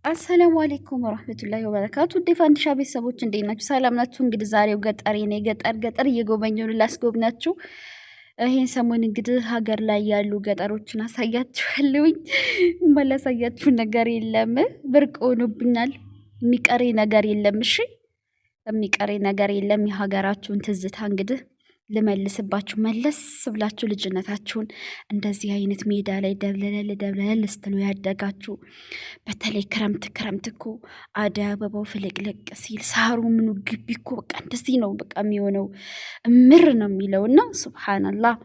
አሰላሙ አለይኩም ወራህመቱላሂ ወበረካቱ። ፋንዲሻ ቤተሰቦች እንዴት ናችሁ? ሰላም ናችሁ? እንግዲህ ዛሬው ገጠር የኔ ገጠር እየጎበኘሁ ላስጎብናችሁ። ይሄን ሰሞን እንግዲህ ሀገር ላይ ያሉ ገጠሮችን አሳያችኋለሁኝ። ማላሳያችሁ ነገር የለም፣ ብርቅ ሆኖብኛል። የሚቀሬ ነገር የለም። እሺ የሚቀሬ ነገር የለም። የሀገራችሁን ትዝታ እንግዲህ ልመልስባችሁ፣ መለስ ብላችሁ ልጅነታችሁን እንደዚህ አይነት ሜዳ ላይ ደብለል ስትሉ ያደጋችሁ። በተለይ ክረምት እኮ አደይ አበባው ፍልቅልቅ ሲል ሳሩ ምኑ ግቢ እኮ በቃ እንደዚህ ነው በቃ የሚሆነው፣ እምር ነው የሚለው እና ሱብሃንአላህ።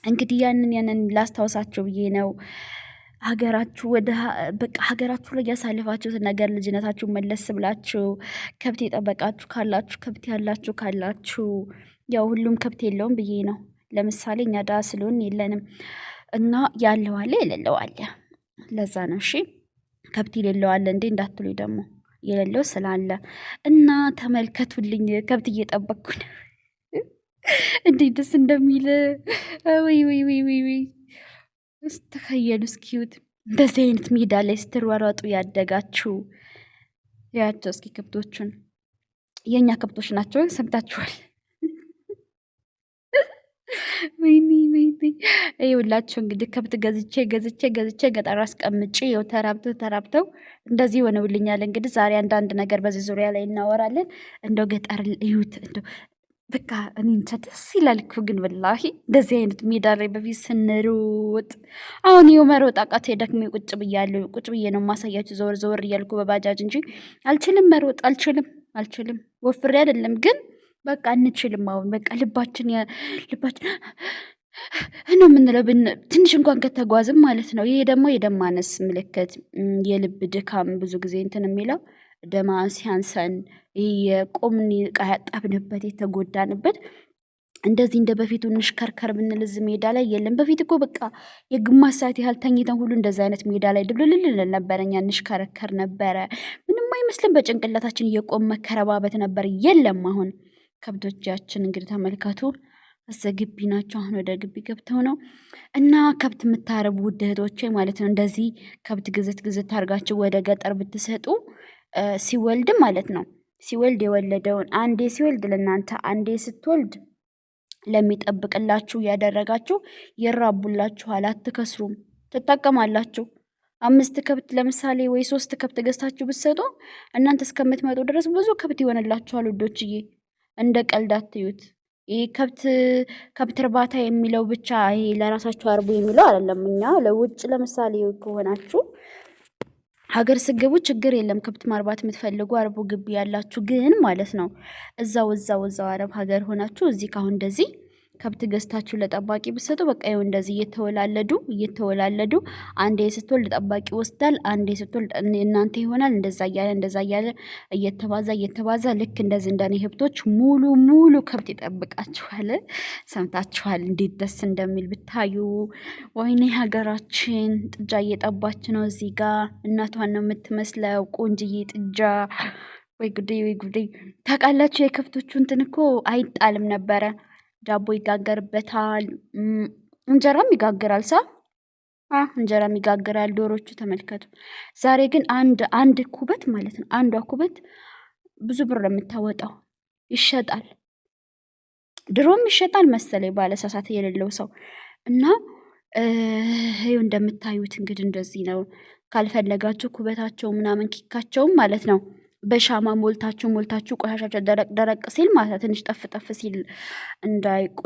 እንግዲህ ያንን ላስታውሳችሁ ብዬ ነው። ሀገራችሁ በቃ ሀገራችሁ ላይ ያሳልፋችሁትን ነገር ልጅነታችሁ መለስ ብላችሁ ከብት የጠበቃችሁ ካላችሁ ከብት ያላችሁ ካላችሁ ያው ሁሉም ከብት የለውም ብዬ ነው። ለምሳሌ እኛ ዳ ስለሆን የለንም እና ያለው አለ የሌለው አለ። ለዛ ነው እሺ። ከብት የሌለው አለ እንዴ እንዳትሉኝ ደግሞ የሌለው ስላለ እና ተመልከቱልኝ። ከብት እየጠበቅኩ ነው። እንዴት ደስ እንደሚል ወይ ተከየሉ እስኪዩት። እንደዚህ አይነት ሜዳ ላይ ስትሯሯጡ ያደጋችሁ ያቸው እስኪ ከብቶቹን የኛ ከብቶች ናቸው። ሰምታችኋል። ወይኔ ይኸውላችሁ እንግዲህ ከብት ገዝቼ ገጠር አስቀምጬ ይኸው ተራብተው እንደዚህ ሆነውልኛል። እንግዲህ ዛሬ አንዳንድ ነገር በዚህ ዙሪያ ላይ እናወራለን። እንደው ገጠር እዩት። እንደው በቃ እኔ እንጃ ደስ ይላል እኮ ግን ወላሂ እንደዚህ አይነት ሜዳ ላይ በፊት ስንሮጥ። አሁን ይኸው መሮጥ አቃተኝ፣ ደክሜ ቁጭ ብዬ ነው ማሳያችሁ ዘወር እያልኩ በባጃጅ እንጂ አልችልም፣ መሮጥ አልችልም። ወፍሬ አይደለም ግን በቃ አንችልም። አሁን በቃ ልባችን ነው የምንለው ትንሽ እንኳን ከተጓዝም ማለት ነው። ይሄ ደግሞ የደም ማነስ ምልክት፣ የልብ ድካም ብዙ ጊዜ እንትን የሚለው ደማ ሲያንሰን፣ የቆምን ዕቃ ያጣብንበት የተጎዳንበት እንደዚህ እንደ በፊቱ እንሽከርከር ብንል እዚህ ሜዳ ላይ የለም። በፊት እኮ በቃ የግማሽ ሰዓት ያህል ተኝተን ሁሉ እንደዚህ አይነት ሜዳ ላይ ድብልልል ነበረ። እኛ እንሽከረከር ነበረ፣ ምንም አይመስልም። በጭንቅላታችን እየቆም መከረባበት ነበር። የለም አሁን ከብቶቻችን እንግዲህ ተመልከቱ፣ እዚህ ግቢ ናቸው። አሁን ወደ ግቢ ገብተው ነው እና ከብት የምታረቡ ውድ እህቶቼ ማለት ነው እንደዚህ ከብት ግዝት አድርጋችሁ ወደ ገጠር ብትሰጡ ሲወልድ ማለት ነው ሲወልድ የወለደውን አንዴ ሲወልድ ለእናንተ አንዴ ስትወልድ ለሚጠብቅላችሁ ያደረጋችሁ ይራቡላችኋል፣ አትከስሩም፣ ትጠቀማላችሁ። 5 ከብት ለምሳሌ ወይ 3 ከብት ገዝታችሁ ብትሰጡ እናንተ እስከምትመጡ ድረስ ብዙ ከብት ይሆንላችኋል ውዶችዬ። እንደ ቀልድ አትዩት። ይሄ ከብት እርባታ የሚለው ብቻ ይሄ ለራሳችሁ አርቡ የሚለው አይደለም። እኛ ለውጭ ለምሳሌ ከሆናችሁ ሀገር ስገቡ ችግር የለም። ከብት ማርባት የምትፈልጉ አርቡ፣ ግቢ ያላችሁ ግን ማለት ነው እዛው አረብ ሀገር ሆናችሁ እዚህ ካሁን እንደዚህ ከብት ገዝታችሁ ለጠባቂ ብትሰጡ በቃ ይኸው እንደዚህ እየተወላለዱ አንዴ ስትወልድ ጠባቂ ይወስዳል፣ አንዴ ስትወልድ እናንተ ይሆናል። እንደዛ እያለ እየተባዛ ልክ እንደዚህ እንደኔ ህብቶች ሙሉ ከብት ይጠብቃችኋል። ሰምታችኋል? እንዴት ደስ እንደሚል ብታዩ። ወይኔ ሀገራችን ጥጃ እየጠባች ነው። እዚህ ጋር እናቷን ነው የምትመስለው፣ ቆንጅዬ ጥጃ። ወይ ጉዴ! ታውቃላችሁ የከብቶቹ እንትን እኮ አይጣልም ነበረ። ዳቦ ይጋገርበታል፣ እንጀራም ይጋግራል። እንጀራም ይጋግራል። ዶሮቹ ተመልከቱ። ዛሬ ግን አንድ ኩበት ማለት ነው አንዷ ኩበት ብዙ ብር የምታወጣው ይሸጣል። ድሮም ይሸጣል መሰለኝ ባለሳሳት የሌለው ሰው እና ይኸው እንደምታዩት እንግዲህ እንደዚህ ነው። ካልፈለጋችሁ ኩበታቸው ምናምን ኪካቸውም ማለት ነው በሻማ ሞልታችሁ ቆሻሻቸው ደረቅ ሲል ማለት ትንሽ ጠፍ ሲል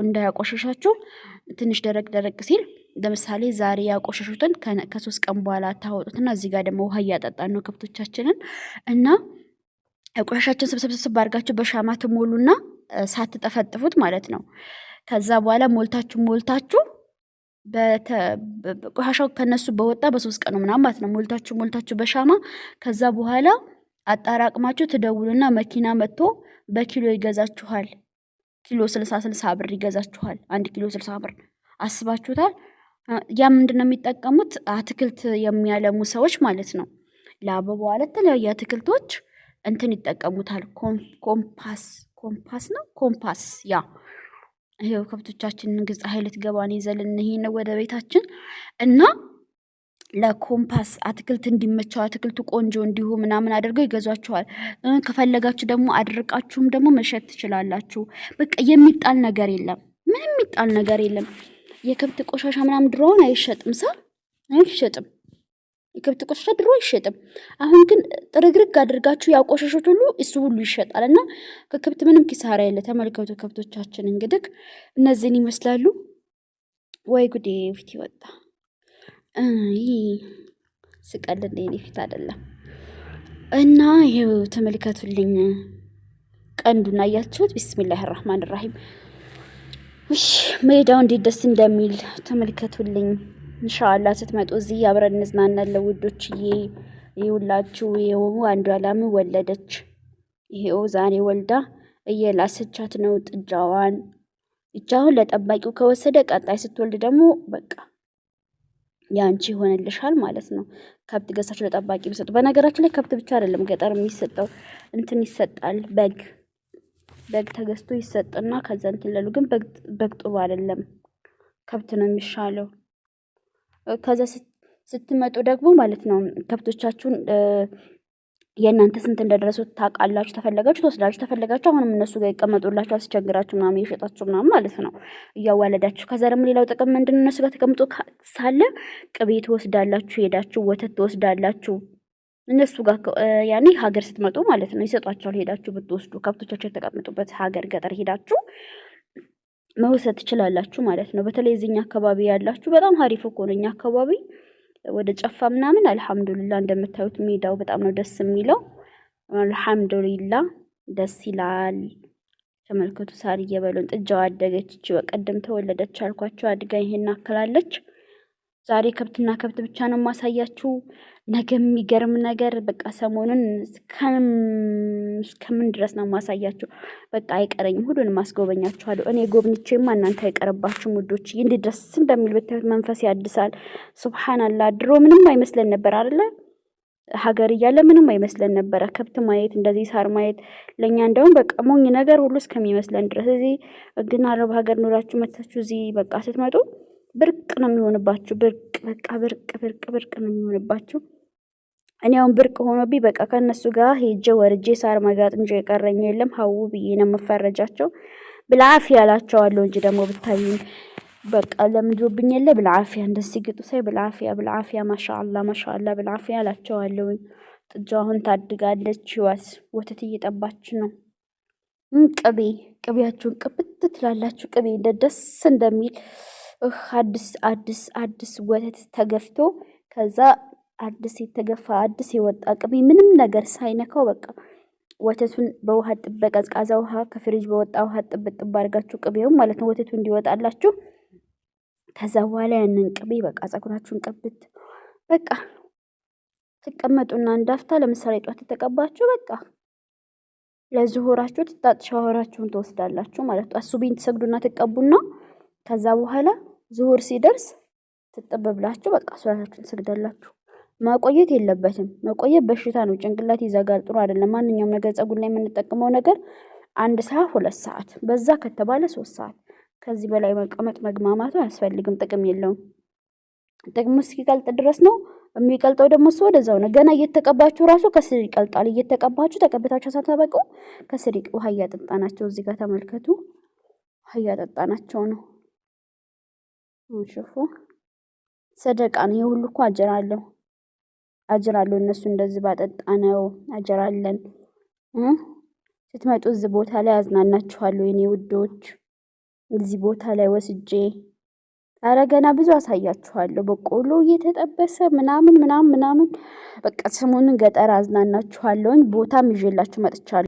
እንዳያቆሸሻችሁ ትንሽ ደረቅ ሲል ለምሳሌ ዛሬ ያቆሸሹትን ከ3 ቀን በኋላ ታወጡትና እዚህ ጋር ደግሞ ውሃ እያጠጣን ነው ከብቶቻችንን እና ቆሻሻችን ስብስብ አድርጋችሁ በሻማ ትሞሉና ሳትጠፈጥፉት ማለት ነው። ከዛ በኋላ ሞልታችሁ ቆሻሻው ከነሱ በወጣ በ3 ቀኑ ምናምን ማለት ነው ሞልታችሁ በሻማ ከዛ በኋላ አጣራቅማችሁ ትደውሉና መኪና መጥቶ በኪሎ ይገዛችኋል። ኪሎ 60 ብር ይገዛችኋል። 1 ኪሎ 60 ብር አስባችሁታል? ያ ምንድነው የሚጠቀሙት? አትክልት የሚያለሙ ሰዎች ማለት ነው። ለአበባዋ ለተለያዩ አትክልቶች እንትን ይጠቀሙታል። ኮምፓስ ያ ይሄው ከብቶቻችንን ፀሐይ ልትገባን ይዘልን ይሄን ወደ ቤታችን እና ለኮምፓስ አትክልት እንዲመቸው አትክልቱ ቆንጆ እንዲሁ ምናምን አድርገው ይገዟቸዋል። ከፈለጋችሁ ደግሞ አድርቃችሁም ደግሞ መሸጥ ትችላላችሁ። በቃ የሚጣል ነገር የለም፣ ምንም የሚጣል ነገር የለም። የከብት ቆሻሻ ምናምን ድሮውን አይሸጥም፣ አይሸጥም። የከብት ቆሻሻ ድሮ አይሸጥም። አሁን ግን ጥርግርግ አድርጋችሁ ያቆሸሹት ሁሉ እሱ ሁሉ ይሸጣል እና ከከብት ምንም ኪሳራ የለ። ተመልከቱ ከብቶቻችን እንግዲህ እነዚህን ይመስላሉ። ወይ ጉዴ ፊት ይወጣ ስቀልድ የኔ ፊት አይደለም። እና ይሄው ተመልከቱልኝ ቀንዱና አያችሁት። ቢስሚላሂ ራህማን ራሂም። እሺ ሜዳው እንዴት ደስ እንደሚል ተመልከቱልኝ። ኢንሻአላህ ስትመጡ እዚህ አብረን እንዝናናለን ውዶችዬ። ይውላችሁ ይሄው አንዷለም ወለደች። ይሄው ዛሬ ወልዳ እየላሰቻት ነው ጥጃዋን። ጥጃውን ለጠባቂው ከወሰደ ቀጣይ ስትወልድ ደግሞ በቃ ያንቺ ይሆንልሻል ማለት ነው። ከብት ገዝታችሁ ለጠባቂ ብትሰጡ። በነገራችሁ ላይ ከብት ብቻ አይደለም ገጠር የሚሰጠው እንትን ይሰጣል። በግ ተገዝቶ ይሰጥና ከዛ እንትን ለሉ። ግን በግ ጥሩ አይደለም፣ ከብት ነው የሚሻለው። ከዛ ስትመጡ ደግሞ ማለት ነው ከብቶቻችሁን የእናንተ ስንት እንደደረሱ ታውቃላችሁ። ተፈለጋችሁ ትወስዳችሁ፣ ተፈለጋችሁ አሁንም እነሱ ጋር ይቀመጡላችሁ፣ አስቸግራችሁ ምናምን እየሸጣችሁ ምናምን ማለት ነው እያዋለዳችሁ። ከዛ ደግሞ ሌላው ጥቅም ምንድን ነው? እነሱ ጋር ተቀምጦ ሳለ ቅቤ ትወስዳላችሁ፣ ሄዳችሁ ወተት ትወስዳላችሁ። እነሱ ጋር ያኔ ሀገር ስትመጡ ማለት ነው ይሰጧችኋል። ሄዳችሁ ብትወስዱ ከብቶቻችሁ የተቀመጡበት ሀገር ገጠር ሄዳችሁ መውሰድ ትችላላችሁ ማለት ነው። በተለይ እዚህኛ አካባቢ ያላችሁ በጣም ሀሪፍ እኮ ነው። እኛ አካባቢ ወደ ጨፋ ምናምን አልሐምዱሊላህ እንደምታዩት ሜዳው በጣም ነው ደስ የሚለው። አልሐምዱሊላህ ደስ ይላል። ተመልከቱ ሳር እየበሉን። ጥጃው አደገች። እቺ በቀደም ተወለደች አልኳችሁ። አድጋ ይሄን አከላለች። ዛሬ ከብትና ከብት ብቻ ነው ማሳያችሁ። ነገ የሚገርም ነገር በቃ ሰሞኑን እስከምን ድረስ ነው ማሳያችሁ። በቃ አይቀረኝም፣ ሁሉንም ማስጎበኛችኋለሁ። እኔ ጎብኝቼማ እናንተ አይቀርባችሁም ውዶች። እንዴት ደስ እንደሚል ብታዩት መንፈስ ያድሳል። ሱብሃንአላህ ድሮ ምንም አይመስለን ነበር አይደለ? ሀገር እያለ ምንም አይመስለን ነበረ። ከብት ማየት እንደዚህ ሳር ማየት ለኛ እንደውም በቃ ሞኝ ነገር ሁሉ እስከሚመስለን ድረስ። እዚህ ግን አረብ ሀገር ኖራችሁ መታችሁ እዚህ በቃ ስትመጡ ብርቅ ነው የሚሆንባችሁ። ብርቅ በቃ ብርቅ ነው የሚሆንባችሁ። እኔ አሁን ብርቅ ሆኖብኝ በቃ ከነሱ ጋር ሄጄ ወርጄ ሳር መጋጥ እንጂ የቀረኝ የለም። ሀው ብዬ ነው የምፈረጃቸው። ብልዓፊያ ያላቸዋለሁ እንጂ ደግሞ ብታዩኝ በቃ ለምዶብኝ የለ ብልዓፊያ እንደዚህ ግጡ ሳይ ብልዓፊያ ማሻአላ ብልዓፊያ ያላቸዋለሁ። ጥጃው አሁን ታድጋለች። ህይወት ወተት እየጠባች ነው። ቅቤያችሁን ቅብት ትላላችሁ። ቅቤ ደስ እንደሚል አዲስ ወተት ተገፍቶ ከዛ አዲስ የተገፋ አዲስ የወጣ ቅቤ ምንም ነገር ሳይነካው በቃ ወተቱን በውሃ በቀዝቃዛ ውሃ ከፍሪጅ በወጣ ውሃ ጥብጥብ አድርጋችሁ ቅቤውን ማለት ነው ወተቱ እንዲወጣላችሁ። ከዛ በኋላ ያንን ቅቤ በቃ ፀጉራችሁን ቀብት በቃ ትቀመጡና እንዳፍታ ለምሳሌ ጧት ተቀባችሁ በቃ ለዙሁራችሁ ሻወራችሁን ትወስዳላችሁ ማለት ነው። አሱቢን ትሰግዱና ትቀቡና ከዛ በኋላ ዙሁር ሲደርስ ትጠበብላችሁ በቃ ሶላታችሁን ትሰግዳላችሁ። ማቆየት የለበትም። ማቆየት በሽታ ነው፣ ጭንቅላት ይዘጋል፣ ጥሩ አይደለም። ማንኛውም ነገር ፀጉር ላይ የምንጠቀመው ነገር 1 ሰዓት 2 ሰዓት በዛ ከተባለ 3 ሰዓት ከዚህ በላይ መቀመጥ መግማማቱ አያስፈልግም፣ ጥቅም የለውም። ጥቅሙ እስኪቀልጥ ድረስ ነው። የሚቀልጠው ደግሞ እሱ ወደዛው ነው። ገና እየተቀባችሁ ራሱ ከስር ይቀልጣል። እየተቀባችሁ ተቀብታችሁ ሳታበቁ ከስር ውሃ እያጠጣናቸው እዚህ ጋር ተመልከቱ። ውሃ እያጠጣናቸው ነው። ሽፉ ሰደቃ ነው። ይሄ ሁሉ እኮ አጅር አለው። እነሱ እንደዚህ ባጠጣ ነው አጅር አለን። ስትመጡ እዚህ ቦታ ላይ አዝናናችኋለሁ የኔ ውዶች። እዚህ ቦታ ላይ ወስጄ ኧረ ገና ብዙ አሳያችኋለሁ። በቆሎ እየተጠበሰ ምናምን በቃ ሰሞኑን ገጠር አዝናናችኋለሁኝ። ቦታም ይዤላችሁ መጥቻለሁ።